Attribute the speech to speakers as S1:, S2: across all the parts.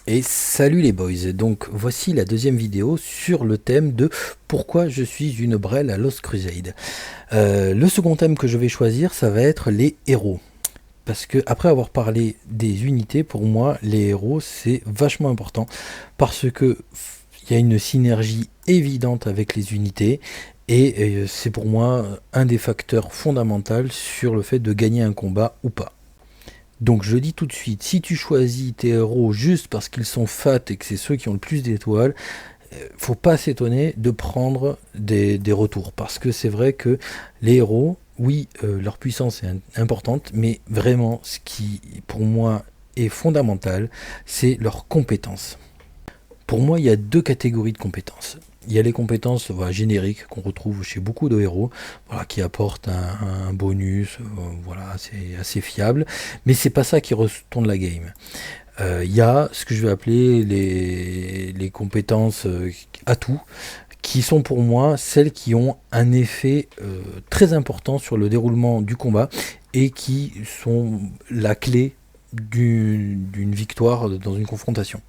S1: Et salut les boys, donc voici la deuxième vidéo sur le thème de pourquoi je suis une brêle à Lost Crusade. Le second thème que je vais choisir, ça va être les héros. Parce que après avoir parlé des unités, pour moi, les héros, c'est vachement important. Parce que il y a une synergie évidente avec les unités. Et c'est pour moi un des facteurs fondamentaux sur le fait de gagner un combat ou pas. Donc je dis tout de suite, si tu choisis tes héros juste parce qu'ils sont fat et que c'est ceux qui ont le plus d'étoiles, faut pas s'étonner de prendre des retours. Parce que c'est vrai que les héros, oui, leur puissance est importante, mais vraiment ce qui pour moi est fondamental, c'est leurs compétences. Pour moi, il y a deux catégories de compétences. Il y a les compétences génériques qu'on retrouve chez beaucoup de héros, qui apportent un bonus, assez fiable, mais c'est pas ça qui retourne la game. Il y a ce que je vais appeler les compétences atouts, qui sont pour moi celles qui ont un effet très important sur le déroulement du combat et qui sont la clé d'une victoire dans une confrontation.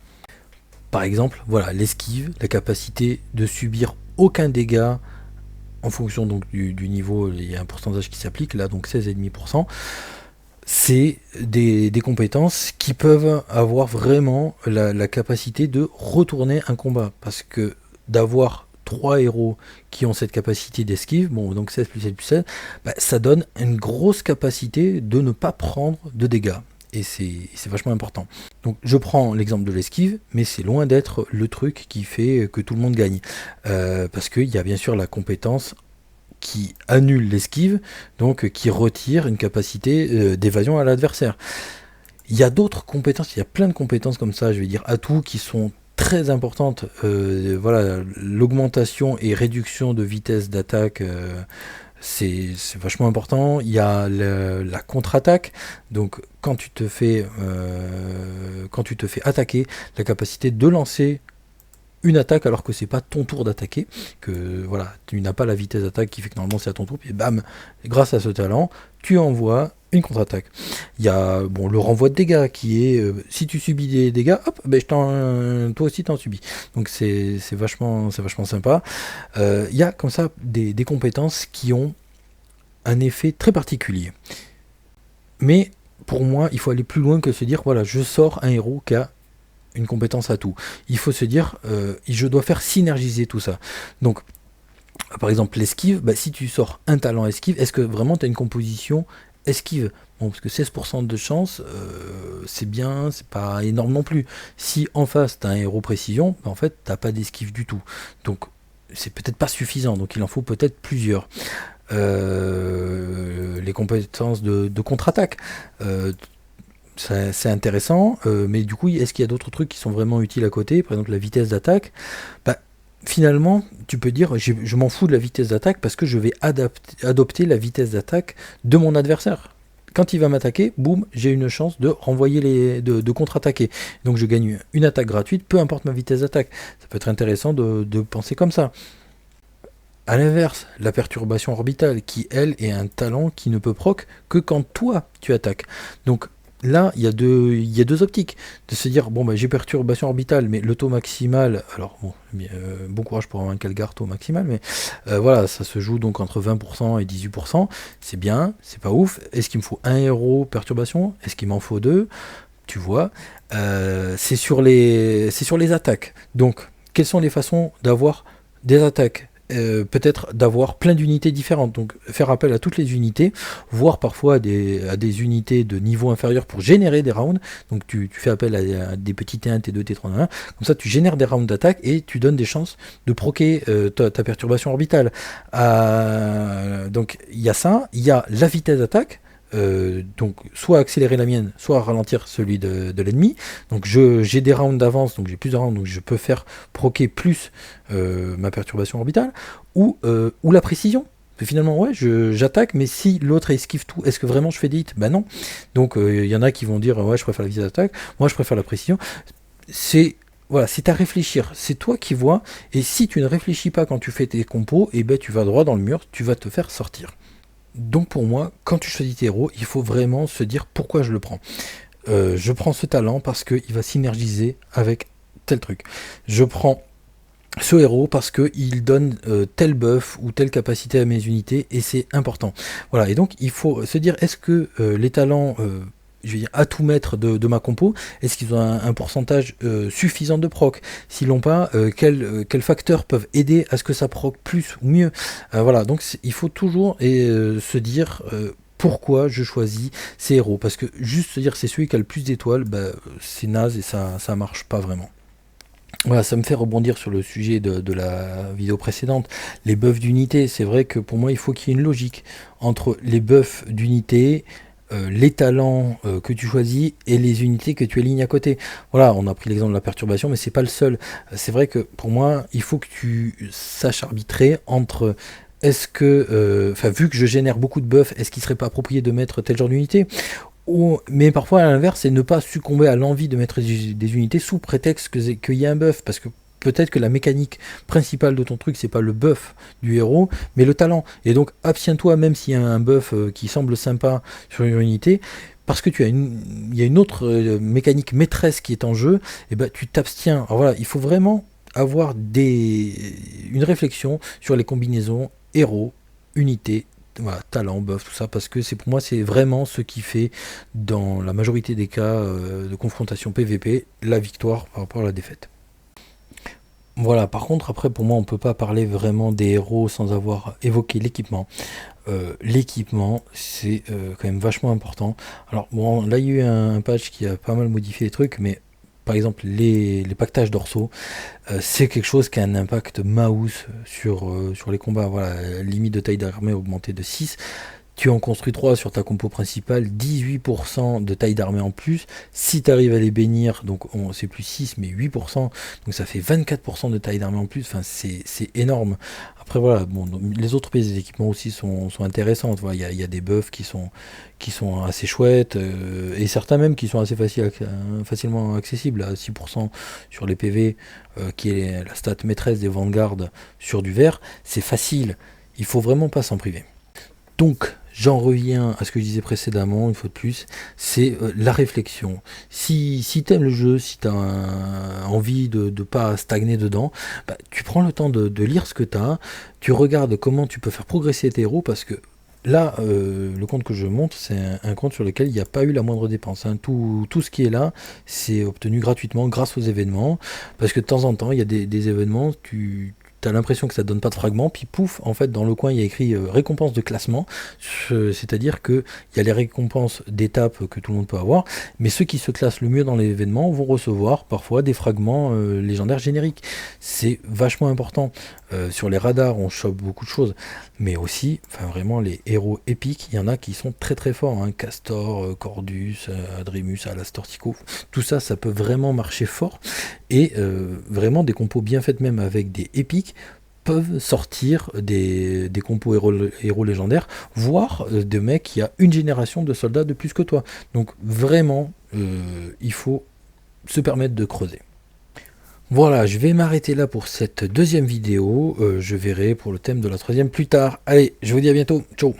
S1: Par exemple, voilà, l'esquive, la capacité de subir aucun dégât en fonction donc du niveau, il y a un pourcentage qui s'applique, là donc 16,5%. C'est des compétences qui peuvent avoir vraiment la capacité de retourner un combat. Parce que d'avoir 3 héros qui ont cette capacité d'esquive, bon donc 16 plus 7 plus 7, ça donne une grosse capacité de ne pas prendre de dégâts. Et c'est vachement important. Donc je prends l'exemple de l'esquive, mais c'est loin d'être le truc qui fait que tout le monde gagne. Parce qu'il y a bien sûr la compétence qui annule l'esquive, donc qui retire une capacité d'évasion à l'adversaire. Il y a d'autres compétences, il y a plein de compétences comme ça, je vais dire atouts, qui sont très importantes. Voilà, l'augmentation et réduction de vitesse d'attaque, c'est vachement important. Il y a la contre-attaque, donc quand tu te fais attaquer, la capacité de lancer une attaque alors que c'est pas ton tour d'attaquer, que voilà, tu n'as pas la vitesse d'attaque qui fait que normalement c'est à ton tour, et bam, grâce à ce talent, tu envoies une contre-attaque. Il y a le renvoi de dégâts qui est si tu subis des dégâts, hop, toi aussi t'en subis. Donc c'est vachement sympa. Il y a comme ça des compétences qui ont un effet très particulier. Mais pour moi, il faut aller plus loin que se dire voilà, je sors un héros qui a une compétence à tout. Il faut se dire, je dois faire synergiser tout ça. Donc, par exemple, l'esquive, si tu sors un talent esquive, est-ce que vraiment tu as une composition esquive? Bon, parce que 16% de chance, c'est bien, c'est pas énorme non plus. Si en face tu as un héros précision, en fait, t'as pas d'esquive du tout. Donc, c'est peut-être pas suffisant, donc il en faut peut-être plusieurs. Les compétences de contre-attaque. C'est intéressant, mais du coup, est-ce qu'il y a d'autres trucs qui sont vraiment utiles à côté? Par exemple, la vitesse d'attaque. Finalement, tu peux dire, je m'en fous de la vitesse d'attaque parce que je vais adopter la vitesse d'attaque de mon adversaire. Quand il va m'attaquer, boum, j'ai une chance de renvoyer de contre-attaquer. Donc je gagne une attaque gratuite, peu importe ma vitesse d'attaque. Ça peut être intéressant de penser comme ça. A l'inverse, la perturbation orbitale, qui elle est un talent qui ne peut proc que quand toi tu attaques. Donc là, il y a deux optiques. De se dire, j'ai perturbation orbitale, mais le taux maximal, alors bon courage pour avoir un Calgar taux maximal, mais voilà, ça se joue donc entre 20% et 18%. C'est bien, c'est pas ouf. Est-ce qu'il me faut un héros perturbation? Est-ce qu'il m'en faut deux? Tu vois, c'est sur les attaques. Donc, quelles sont les façons d'avoir des attaques? Peut-être d'avoir plein d'unités différentes, donc faire appel à toutes les unités, voire parfois à des unités de niveau inférieur pour générer des rounds. Donc tu fais appel à des petits T1, T2, T3, T1, comme ça tu génères des rounds d'attaque et tu donnes des chances de proquer ta perturbation orbitale. Donc il y a ça, il y a la vitesse d'attaque. Donc soit accélérer la mienne, soit ralentir celui de l'ennemi. Donc j'ai des rounds d'avance, donc j'ai plus de rounds, donc je peux faire proquer plus ma perturbation orbitale, ou la précision. Finalement, ouais, j'attaque, mais si l'autre esquive tout, est-ce que vraiment je fais des hits? Non. Donc il y en a qui vont dire ouais, je préfère la vitesse d'attaque, moi je préfère la précision. C'est à réfléchir, c'est toi qui vois, et si tu ne réfléchis pas quand tu fais tes compos, tu vas droit dans le mur, tu vas te faire sortir. Donc pour moi, quand tu choisis tes héros, il faut vraiment se dire pourquoi je le prends. je prends ce talent parce qu'il va synergiser avec tel truc. Je prends ce héros parce qu'il donne tel buff ou telle capacité à mes unités et c'est important. Voilà, et donc il faut se dire, est-ce que les talents, je veux dire, à tout mettre de ma compo, est-ce qu'ils ont un pourcentage suffisant de proc? S'ils l'ont pas, quels facteurs peuvent aider à ce que ça proc plus ou mieux? Voilà, donc il faut toujours se dire... pourquoi je choisis ces héros, parce que juste se dire c'est celui qui a le plus d'étoiles, bah, c'est naze et ça marche pas vraiment. Voilà, ça me fait rebondir sur le sujet de la vidéo précédente. Les buffs d'unité, c'est vrai que pour moi, il faut qu'il y ait une logique entre les buffs d'unité, les talents que tu choisis et les unités que tu alignes à côté. Voilà, on a pris l'exemple de la perturbation, mais c'est pas le seul. C'est vrai que pour moi, il faut que tu saches arbitrer entre est-ce que, vu que je génère beaucoup de buffs, est-ce qu'il serait pas approprié de mettre tel genre d'unité? Mais parfois, à l'inverse, c'est ne pas succomber à l'envie de mettre des unités sous prétexte qu'il y a un buff. Parce que peut-être que la mécanique principale de ton truc, c'est pas le buff du héros, mais le talent. Et donc, abstiens-toi, même s'il y a un buff qui semble sympa sur une unité, parce que il y a une autre mécanique maîtresse qui est en jeu, et ben tu t'abstiens. Alors voilà, il faut vraiment avoir une réflexion sur les combinaisons héros, unités, voilà, talent, buff, tout ça, parce que pour moi c'est vraiment ce qui fait dans la majorité des cas de confrontation PVP la victoire par rapport à la défaite. Voilà, par contre après pour moi on peut pas parler vraiment des héros sans avoir évoqué l'équipement. L'équipement c'est quand même vachement important. Alors bon, là il y a eu un patch qui a pas mal modifié les trucs, mais par exemple les pactages dorsaux, c'est quelque chose qui a un impact mouse sur les combats. Voilà, limite de taille d'armée augmentée de 6. Tu en construis 3 sur ta compo principale, 18% de taille d'armée en plus. Si tu arrives à les bénir, donc c'est plus 6 mais 8%, donc ça fait 24% de taille d'armée en plus. Enfin, c'est énorme. Après voilà, bon, les autres pièces des équipements aussi sont intéressantes. Voilà, il y a des buffs qui sont assez chouettes, et certains même qui sont assez facilement accessibles, à 6% sur les PV, qui est la stat maîtresse des Vanguard sur du vert. C'est facile, il faut vraiment pas s'en priver. Donc, j'en reviens à ce que je disais précédemment, une fois de plus, c'est la réflexion. Si tu aimes le jeu, si tu as envie de ne pas stagner dedans, bah, tu prends le temps de lire ce que tu as, tu regardes comment tu peux faire progresser tes héros, parce que là, le compte que je monte, c'est un compte sur lequel il n'y a pas eu la moindre dépense. Hein. Tout ce qui est là, c'est obtenu gratuitement grâce aux événements, parce que de temps en temps, il y a des événements, t'as l'impression que ça donne pas de fragments, puis pouf, en fait dans le coin il y a écrit récompense de classement, c'est-à-dire que il y a les récompenses d'étapes que tout le monde peut avoir, mais ceux qui se classent le mieux dans l'événement vont recevoir parfois des fragments légendaires génériques. C'est vachement important. Sur les radars on chope beaucoup de choses, mais aussi, enfin vraiment les héros épiques, il y en a qui sont très très forts, hein. Castor, Cordus, Adremus, Alastortico, tout ça, ça peut vraiment marcher fort. Et vraiment des compos bien faites, même avec des épiques, peuvent sortir des compos héros légendaires, voire de mecs qui a une génération de soldats de plus que toi. Donc vraiment, il faut se permettre de creuser. Voilà, je vais m'arrêter là pour cette deuxième vidéo. Je verrai pour le thème de la troisième plus tard. Allez, je vous dis à bientôt. Ciao.